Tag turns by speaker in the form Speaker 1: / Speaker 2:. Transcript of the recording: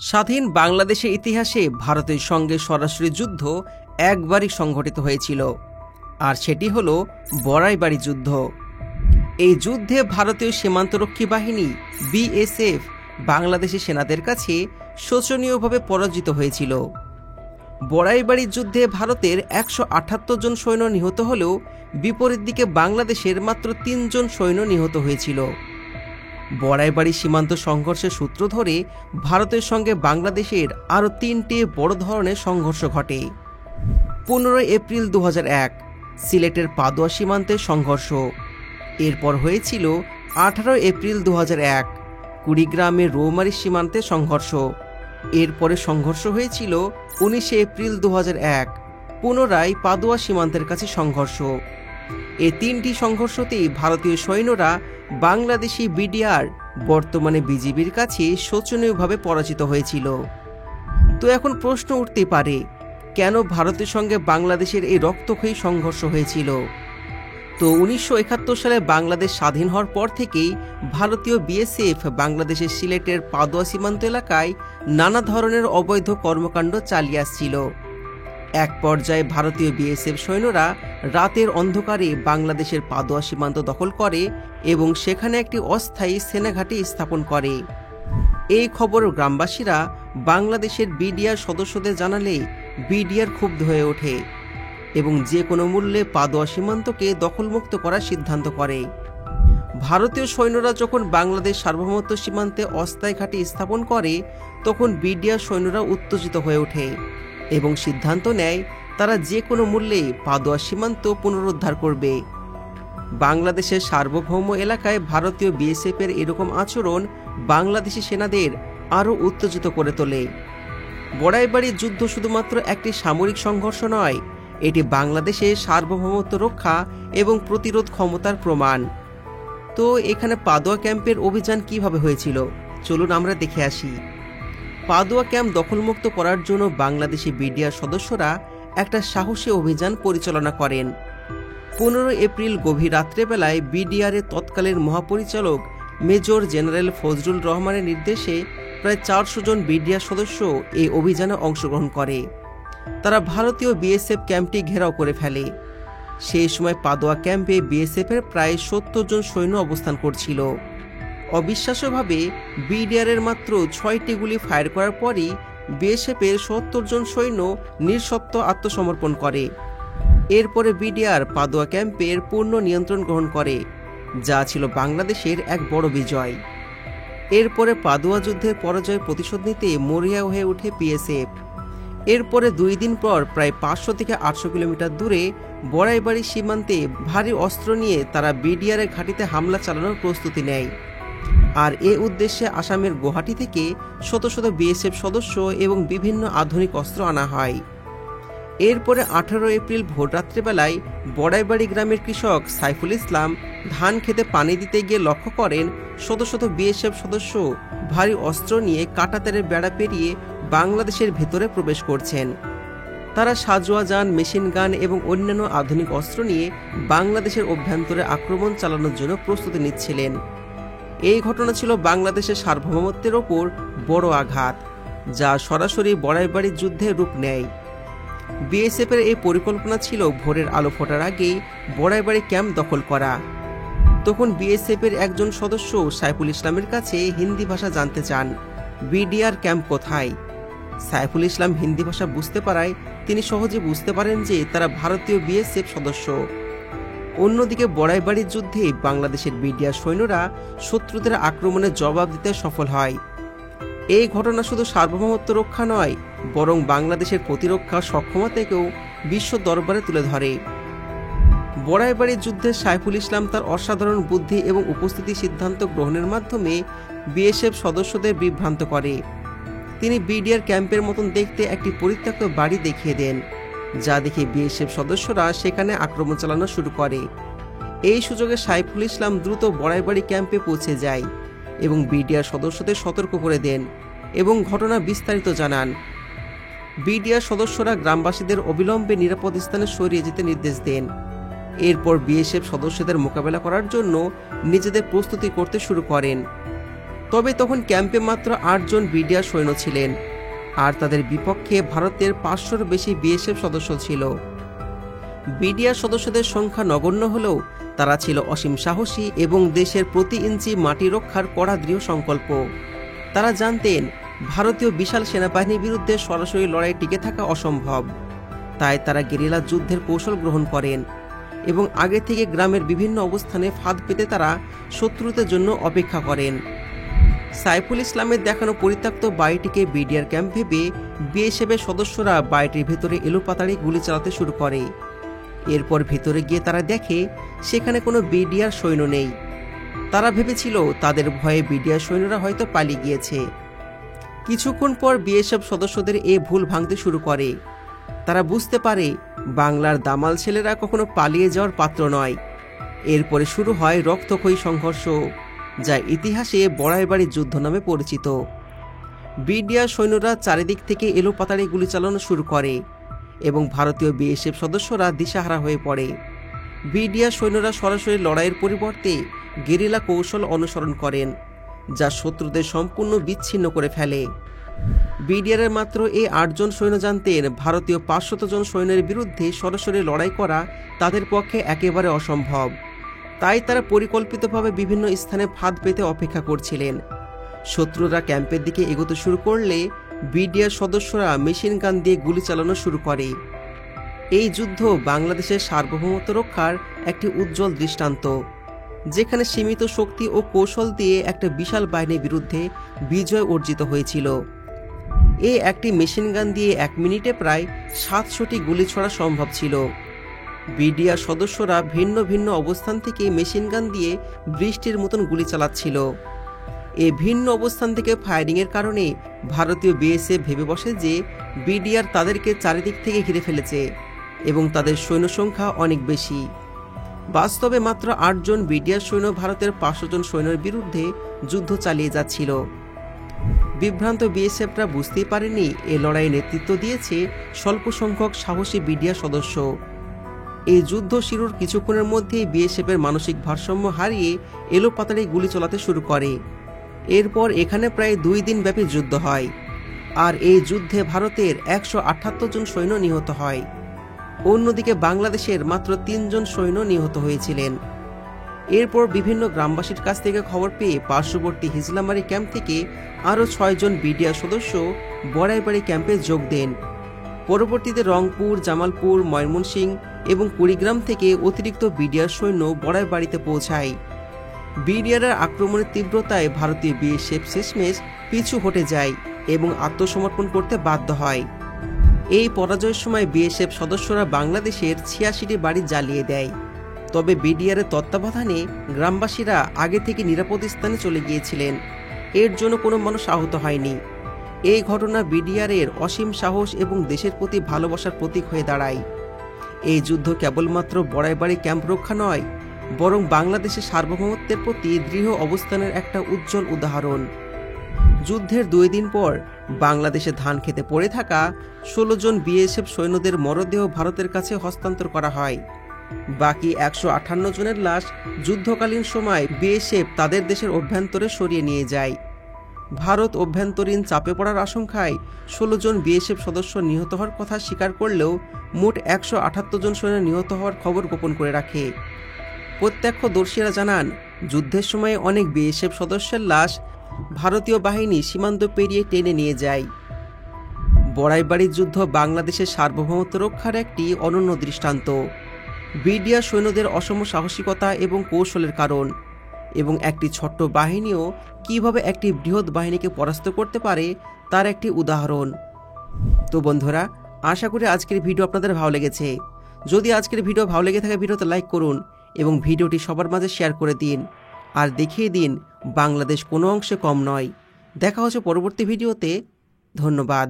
Speaker 1: স্বাধীন বাংলাদেশের ইতিহাসে ভারতের সঙ্গে সরাসরি যুদ্ধ একবারই সংঘটিত হয়েছিল, আর সেটি হল বড়াইবাড়ি যুদ্ধ। এই যুদ্ধে ভারতীয় সীমান্তরক্ষী বাহিনী বিএসএফ বাংলাদেশি সেনাদের কাছে শোচনীয়ভাবে পরাজিত হয়েছিল। বড়াইবাড়ি যুদ্ধে ভারতের ১৭৮ জন সৈন্য নিহত হলেও বিপরীত দিকে বাংলাদেশের মাত্র ৩ জন সৈন্য নিহত হয়েছিল। বড়াইবাড়ি সীমান্ত সংঘর্ষের সূত্র ধরে ভারতের সঙ্গে বাংলাদেশের আরও ৩টি বড় ধরনের সংঘর্ষ ঘটে। ১৫ এপ্রিল ২০০১ সিলেটের পাদুয়া সীমান্তে সংঘর্ষ। এরপর হয়েছিল ১৮ এপ্রিল ২০০১ কুড়িগ্রামের রৌমারী সীমান্তে সংঘর্ষ। এরপরে সংঘর্ষ হয়েছিল ১৯ এপ্রিল ২০০১ পুনরায় পাদুয়া সীমান্তের কাছে সংঘর্ষ। এই ৩টি সংঘর্ষতেই ভারতীয় সৈন্যরা বাংলাদেশি বিডিআর বর্তমানে বিজিবির কাছে শোচনীয়ভাবে পরাজিত হয়েছিল। তো এখন প্রশ্ন উঠতে পারে, কেন ভারতের সঙ্গে বাংলাদেশের এই রক্তক্ষয়ী সংঘর্ষ হয়েছিল? তো ১৯৭১ সালে বাংলাদেশ স্বাধীন হওয়ার পর থেকেই ভারতীয় বিএসএফ বাংলাদেশের সিলেটের পাদুয়া সীমান্ত এলাকায় নানা ধরনের অবৈধ কর্মকাণ্ড চালিয়ে আসছিল। এক পর্যায়ে ভারতীয় বিএসএফ সৈন্যরা রাতের অন্ধকারে বাংলাদেশের পাদুয়া সীমান্ত দখল করে এবং সেখানে একটি অস্থায়ী সেনাঘাঁটি স্থাপন করে। এই খবর গ্রামবাসীরা বাংলাদেশের বিডিআর সদস্যদের জানালে বিডিআর ক্ষুব্ধ হয়ে ওঠে এবং যে কোনো মূল্যে পাদুয়া সীমান্তকে দখলমুক্ত করার সিদ্ধান্ত করে। ভারতীয় সৈন্যরা যখন বাংলাদেশ সার্বভৌমত্ব সীমান্তে অস্থায়ী ঘাঁটি স্থাপন করে, তখন বিডিআর সৈন্যরা উত্তেজিত হয়ে ওঠে এবং সিদ্ধান্ত নেয় তারা যে কোনো মূল্যে পাদুয়া সীমান্ত পুনরুদ্ধার করবে। বাংলাদেশের সার্বভৌম এলাকায় ভারতীয় বিএসএফের এরকম আচরণ বাংলাদেশি সেনাদের আরও উত্তেজিত করে তোলে। বড়াইবাড়ির যুদ্ধ শুধুমাত্র একটি সামরিক সংঘর্ষ নয়, এটি বাংলাদেশের সার্বভৌমত্ব রক্ষা এবং প্রতিরোধ ক্ষমতার প্রমাণ। তো এখানে পাদুয়া ক্যাম্পের অভিযান কিভাবে হয়েছিল, চলুন আমরা দেখে আসি। পাদুয়া ক্যাম্প দখলমুক্ত করার জন্য বাংলাদেশি বিডিআর সদস্যরা একটা সাহসী অভিযান পরিচালনা করেন। ১৫ এপ্রিল গভীর রাত্রেবেলায় বিডিআরের তৎকালীন মহাপরিচালক মেজর জেনারেল ফজলুর রহমানের নির্দেশে প্রায় ৪০০ জন বিডিআর সদস্য এই অভিযানে অংশগ্রহণ করে। তারা ভারতীয় বিএসএফ ক্যাম্পটি ঘেরাও করে ফেলে। সেই সময় পাদুয়া ক্যাম্পে বিএসএফের প্রায় ৭০ জন সৈন্য অবস্থান করছিল। অবিশ্বাস্যভাবে বিডিআরের মাত্র ৬টি গুলি ফায়ার করার পরই বিএসএফের ৭০ জন সৈন্য নিঃশব্দ আত্মসমর্পণ করে। এরপরে বিডিআর পাদুয়া ক্যাম্পের পূর্ণ নিয়ন্ত্রণ গ্রহণ করে, যা ছিল বাংলাদেশের এক বড় বিজয়। এরপরে পাদুয়া যুদ্ধের পরাজয় প্রতিশোধ নিতে মরিয়া হয়ে ওঠে বিএসএফ। এরপরে ২ দিন পর প্রায় ৫০০ থেকে ৮০০ কিলোমিটার দূরে বড়াইবাড়ি সীমান্তে ভারী অস্ত্র নিয়ে তারা বিডিআরের ঘাঁটিতে হামলা চালানোর প্রস্তুতি নেয়। আর এ উদ্দেশ্যে আসামের গুয়াহাটি থেকে শত শত বিএসএফ সদস্য এবং বিভিন্ন আধুনিক অস্ত্র আনা হয়। এরপরে ১৮ এপ্রিল ভোররাত্রিবেলায় বড়াইবাড়ি গ্রামের কৃষক সাইফুল ইসলাম ধান খেতে পানি দিতে গিয়ে লক্ষ্য করেন শত শত বিএসএফ সদস্য ভারী অস্ত্র নিয়ে কাঁটাতারের বেড়া পেরিয়ে বাংলাদেশের ভেতরে প্রবেশ করছেন। তারা সাজোয়া যান, মেশিন গান এবং অন্যান্য আধুনিক অস্ত্র নিয়ে বাংলাদেশের অভ্যন্তরে আক্রমণ চালানোর জন্য প্রস্তুতি নিচ্ছিলেন। এই ঘটনা ছিল বাংলাদেশের সার্বভৌমত্বের ওপর বড় আঘাত, যা সরাসরি বড়াইবাড়ির যুদ্ধে রূপ নেয়। বিএসএফের এই পরিকল্পনা ছিল ভোরের আলো ফোটার আগেই বড়াইবাড়ি ক্যাম্প দখল করা। তখন বিএসএফের একজন সদস্য সাইফুল ইসলামের কাছে হিন্দি ভাষা জানতে চান বিডিআর ক্যাম্প কোথায়। সাইফুল ইসলাম হিন্দি ভাষা বুঝতে পারায় তিনি সহজে বুঝতে পারেন যে তারা ভারতীয় বিএসএফ সদস্য। অন্যদিকে বড়াইবাড়ির যুদ্ধে বাংলাদেশের বিডিআর সৈন্যরা শত্রুদের আক্রমণের জবাব দিতে সফল হয়। এই ঘটনা শুধু সার্বভৌমত্ব রক্ষা নয়, বরং বাংলাদেশের প্রতিরক্ষা সক্ষমতাকেও বিশ্ব দরবারে তুলে ধরে। বড়াইবাড়ির যুদ্ধে সাইফুল ইসলাম তার অসাধারণ বুদ্ধি এবং উপস্থিতি সিদ্ধান্ত গ্রহণের মাধ্যমে বিএসএফ সদস্যদের বিভ্রান্ত করে। তিনি বিডিআর ক্যাম্পের মতন দেখতে একটি পরিত্যক্ত বাড়ি দেখিয়ে দেন, যা দেখে বিএসএফ সদস্যরা সেখানে আক্রমণ চালানো শুরু করে। এই সুযোগে সাইফুল ইসলাম দ্রুত বড়াইবাড়ি ক্যাম্পে পৌঁছে যায় এবং বিডিআর সদস্যদের সতর্ক করে দেন এবং ঘটনা বিস্তারিত জানান। বিডিআর সদস্যরা গ্রামবাসীদের অবিলম্বে নিরাপদ স্থানে সরিয়ে যেতে নির্দেশ দেন। এরপর বিএসএফ সদস্যদের মোকাবেলা করার জন্য নিজেদের প্রস্তুতি করতে শুরু করেন। তবে তখন ক্যাম্পে মাত্র 8 জন বিডিআর সৈন্য ছিলেন, আর তাদের বিপক্ষে ভারতের 500-র বেশি বিএসএফ সদস্য ছিল। বিডিআর সদস্যদের সংখ্যা নগণ্য হলেও তারা ছিল অসীম সাহসী এবং দেশের প্রতি ইঞ্চি মাটি রক্ষার কড়া দৃঢ় সংকল্প। তারা জানতেন ভারতীয় বিশাল সেনাবাহিনীর বিরুদ্ধে সরাসরি লড়াই টিকে থাকা অসম্ভব। তাই তারা গেরিলা যুদ্ধের কৌশল গ্রহণ করেন এবং আগে থেকে গ্রামের বিভিন্ন অবস্থানে ফাঁদ পেতে তারা শত্রুদের জন্য অপেক্ষা করেন। সাইফুল ইসলামের দেখানো পরিত্যক্ত বাড়িটিকে বিডিআর ক্যাম্প ভেবে বিএসএফের সদস্যরা বাড়িটির ভেতরে এলোপাতাড়ি গুলি চালাতে শুরু করে। এরপর ভেতরে গিয়ে তারা দেখে সেখানে কোনো বিডিআর সৈন্য নেই। তারা ভেবেছিল তাদের ভয়ে বিডিআর সৈন্যরা হয়তো পালিয়ে গিয়েছে। কিছুক্ষণ পর বিএসএফ সদস্যদের এই ভুল ভাঙতে শুরু করে। তারা বুঝতে পারে বাংলার দামাল ছেলেরা কখনো পালিয়ে যাওয়ার পাত্র নয়। এরপরে শুরু হয় রক্তক্ষয়ী সংঘর্ষ, যা ইতিহাসে বড়াইবাড়ি যুদ্ধ নামে পরিচিত। বিডিআর সৈন্যরা চারিদিক থেকে এলোপাতাড়ি গুলি চালানো শুরু করে এবং ভারতীয় বিএসএফ সদস্যরা দিশাহারা হয়ে পড়ে। বিডিআর সৈন্যরা সরাসরি লড়াইয়ের পরিবর্তে গেরিলা কৌশল অনুসরণ করেন, যা শত্রুদের সম্পূর্ণ বিচ্ছিন্ন করে ফেলে। বিডিআরের মাত্র এই 8 জন সৈন্য জানতেন ভারতীয় 500 জন সৈন্যের বিরুদ্ধে সরাসরি লড়াই করা তাদের পক্ষে একেবারে অসম্ভব। তাই তারা পরিকল্পিতভাবে বিভিন্ন স্থানে ফাঁদ পেতে অপেক্ষা করছিলেন। শত্রুরা ক্যাম্পের দিকে এগোতে শুরু করলে বিডিআর সদস্যরা মেশিন গান দিয়ে গুলি চালানো শুরু করে। এই যুদ্ধ বাংলাদেশের সার্বভৌমত্ব রক্ষার একটি উজ্জ্বল দৃষ্টান্ত, যেখানে সীমিত শক্তি ও কৌশল দিয়ে একটা বিশাল বাহিনীর বিরুদ্ধে বিজয় অর্জিত হয়েছিল। এই একটি মেশিন গান দিয়ে 1 মিনিটে প্রায় 700টি গুলি ছোড়া সম্ভব ছিল। বিডিআর সদস্যরা ভিন্ন ভিন্ন অবস্থান থেকে মেশিন গান দিয়ে বৃষ্টির মতন গুলি চালাচ্ছিল। এই ভিন্ন অবস্থান থেকে ফায়ারিংয়ের কারণে ভারতীয় বিএসএফ ভেবে বসে যে বিডিআর তাদেরকে চারিদিক থেকে ঘিরে ফেলেছে এবং তাদের সৈন্য সংখ্যা অনেক বেশি। বাস্তবে মাত্র 8 জন বিডিআর সৈন্য ভারতের 500 জন সৈন্যের বিরুদ্ধে যুদ্ধ চালিয়ে যাচ্ছিল। বিভ্রান্ত বিএসএফরা বুঝতেই পারেনি এ লড়াইয়ে নেতৃত্ব দিয়েছে স্বল্প সংখ্যক সাহসী বিডিআর সদস্য। এই যুদ্ধ শুরুর কিছুক্ষণের মধ্যেই বিএসএফের মানসিক ভারসাম্য হারিয়ে এলোপাতাড়ি গুলি চালাতে শুরু করে। এরপর এখানে প্রায় 2 দিন ব্যাপী যুদ্ধ হয়, আর এই যুদ্ধে ভারতের 178 জন সৈন্য নিহত হয়। অন্যদিকে বাংলাদেশের মাত্র 3 জন সৈন্য নিহত হয়েছিলেন। এরপর বিভিন্ন গ্রামবাসীর কাছ থেকে খবর পেয়ে পার্শ্ববর্তী হিজলামারি ক্যাম্প থেকে আরও 6 জন বিডিআর সদস্য বড়াইবাড়ি ক্যাম্পে যোগ দেন। পরবর্তীতে রংপুর, জামালপুর, ময়মনসিংহ এবং কুড়িগ্রাম থেকে অতিরিক্ত বিডিআর সৈন্য বড়াইবাড়িতে পৌঁছায়। বিডিআরের আক্রমণের তীব্রতায় ভারতীয় বিএসএফ শেষমেশ পিছু হটে যায় এবং আত্মসমর্পণ করতে বাধ্য হয়। এই পরাজয়ের সময় বিএসএফ সদস্যরা বাংলাদেশের 86টি বাড়ি জ্বালিয়ে দেয়। তবে বিডিআরের তত্ত্বাবধানে গ্রামবাসীরা আগে থেকে নিরাপদ স্থানে চলে গিয়েছিলেন। এর জন্য কোনো মানুষ আহত হয়নি। এই ঘটনা বিডিআরের অসীম সাহস এবং দেশের প্রতি ভালোবাসার প্রতীক হয়ে দাঁড়ায়। এই যুদ্ধ কেবলমাত্র বড়াইবাড়ি ক্যাম্প রক্ষা নয়, বরং বাংলাদেশের সার্বভৌমত্বের প্রতি দৃঢ় অবস্থানের একটা উজ্জ্বল উদাহরণ। যুদ্ধের 2 দিন পর বাংলাদেশে ধান খেতে পড়ে থাকা 16 জন বিএসএফ সৈন্যদের মরদেহ ভারতের কাছে হস্তান্তর করা হয়। বাকি 158 জনের লাশ যুদ্ধকালীন সময় বিএসএফ তাদের দেশের অভ্যন্তরে সরিয়ে নিয়ে যায়। ভারত অভ্যন্তরীণ চাপে পড়ার আশঙ্কায় 16 জন বিএসএফ সদস্য নিহত হওয়ার কথা স্বীকার করলেও মোট 178 জন সৈন্য নিহত হওয়ার খবর গোপন করে রাখে। প্রত্যক্ষদর্শীরা জানান যুদ্ধের সময় অনেক বিএসএফ সদস্যের লাশ ভারতীয় বাহিনী সীমান্ত পেরিয়ে টেনে নিয়ে যায়। বড়াইবাড়ির যুদ্ধ বাংলাদেশের সার্বভৌমত্ব রক্ষার একটি অনন্য দৃষ্টান্ত। বিডিআর সৈন্যদের অসম সাহসিকতা এবং কৌশলের কারণ, এবং একটি ছোট্ট বাহিনীও কিভাবে একটি বৃহৎ বাহিনীকে পরাস্ত করতে পারে তার একটি উদাহরণ। তো বন্ধুরা, আশা করি আজকের ভিডিও আপনাদের ভালো লেগেছে। যদি আজকের ভিডিও ভালো লেগে থাকে ভিডিওতে লাইক করুন এবং ভিডিওটি সবার মাঝে শেয়ার করে দিন, আর দেখিয়ে দিন বাংলাদেশ কোনো অংশে কম নয়। দেখা হচ্ছে পরবর্তী ভিডিওতে। ধন্যবাদ।